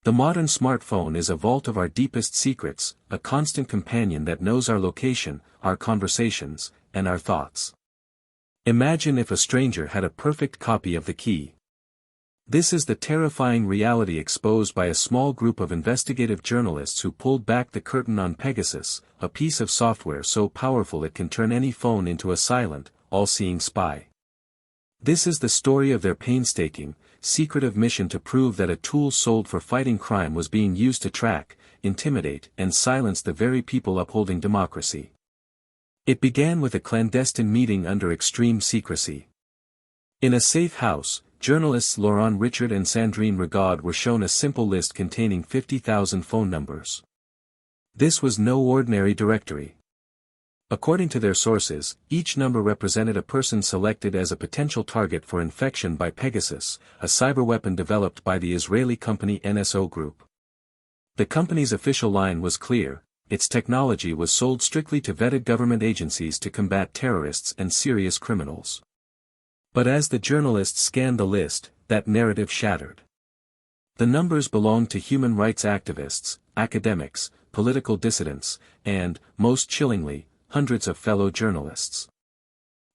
The modern smartphone is a vault of our deepest secrets, a constant companion that knows our location, our conversations, and our thoughts. Imagine if a stranger had a perfect copy of the key. This is the terrifying reality exposed by a small group of investigative journalists who pulled back the curtain on Pegasus, a piece of software so powerful it can turn any phone into a silent, all-seeing spy. This is the story of their painstaking, secretive mission to prove that a tool sold for fighting crime was being used to track, intimidate, and silence the very people upholding democracy. It began with a clandestine meeting under extreme secrecy. In a safe house, journalists Laurent Richard and Sandrine Rigaud were shown a simple list containing 50,000 phone numbers. This was no ordinary directory. According to their sources, each number represented a person selected as a potential target for infection by Pegasus, a cyberweapon developed by the Israeli company NSO Group. The company's official line was clear: its technology was sold strictly to vetted government agencies to combat terrorists and serious criminals. But as the journalists scanned the list, that narrative shattered. The numbers belonged to human rights activists, academics, political dissidents, and, most chillingly, hundreds of fellow journalists.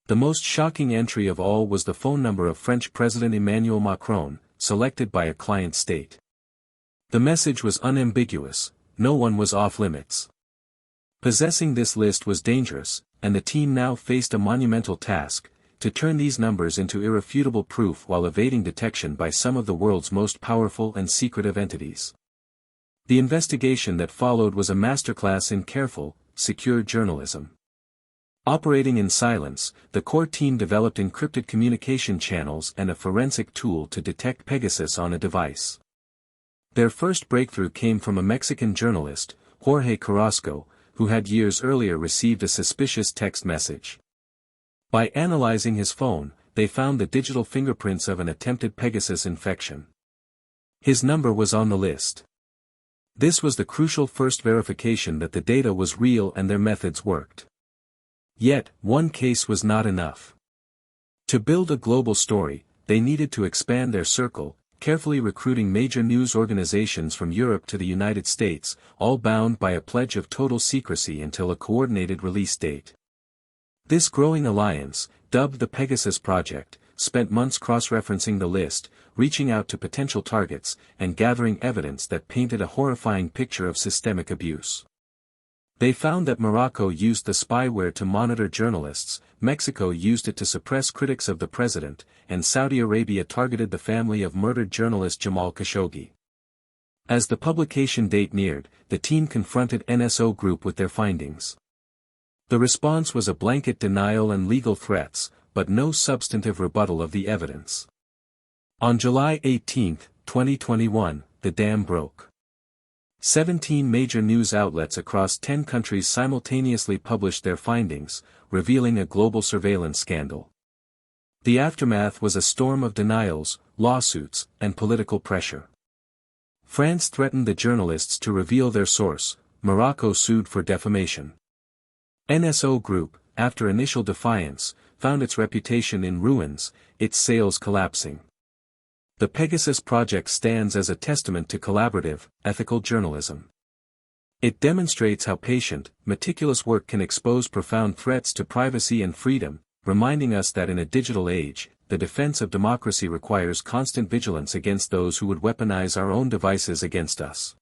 The most shocking entry of all was the phone number of French President Emmanuel Macron, selected by a client state. The message was unambiguous: no one was off-limits. Possessing this list was dangerous, and the team now faced a monumental task: to turn these numbers into irrefutable proof while evading detection by some of the world's most powerful and secretive entities. The investigation that followed was a masterclass in careful, secure journalism. Operating in silence, the core team developed encrypted communication channels and a forensic tool to detect Pegasus on a device. Their first breakthrough came from a Mexican journalist, Jorge Carrasco, who had years earlier received a suspicious text message. By analyzing his phone, they found the digital fingerprints of an attempted Pegasus infection. His number was on the list. This was the crucial first verification that the data was real and their methods worked. Yet, one case was not enough. To build a global story, they needed to expand their circle, carefully recruiting major news organizations from Europe to the United States, all bound by a pledge of total secrecy until a coordinated release date. This growing alliance, dubbed the Pegasus Project, spent months cross-referencing the list, reaching out to potential targets, and gathering evidence that painted a horrifying picture of systemic abuse. They found that Morocco used the spyware to monitor journalists, Mexico used it to suppress critics of the president, and Saudi Arabia targeted the family of murdered journalist Jamal Khashoggi. As the publication date neared, the team confronted NSO Group with their findings. The response was a blanket denial and legal threats, but no substantive rebuttal of the evidence. On July 18, 2021, the dam broke. 17 major news outlets across 10 countries simultaneously published their findings, revealing a global surveillance scandal. The aftermath was a storm of denials, lawsuits, and political pressure. France threatened the journalists to reveal their source. Morocco sued for defamation. NSO Group, after initial defiance, found its reputation in ruins, its sales collapsing. The Pegasus Project stands as a testament to collaborative, ethical journalism. It demonstrates how patient, meticulous work can expose profound threats to privacy and freedom, reminding us that in a digital age, the defense of democracy requires constant vigilance against those who would weaponize our own devices against us.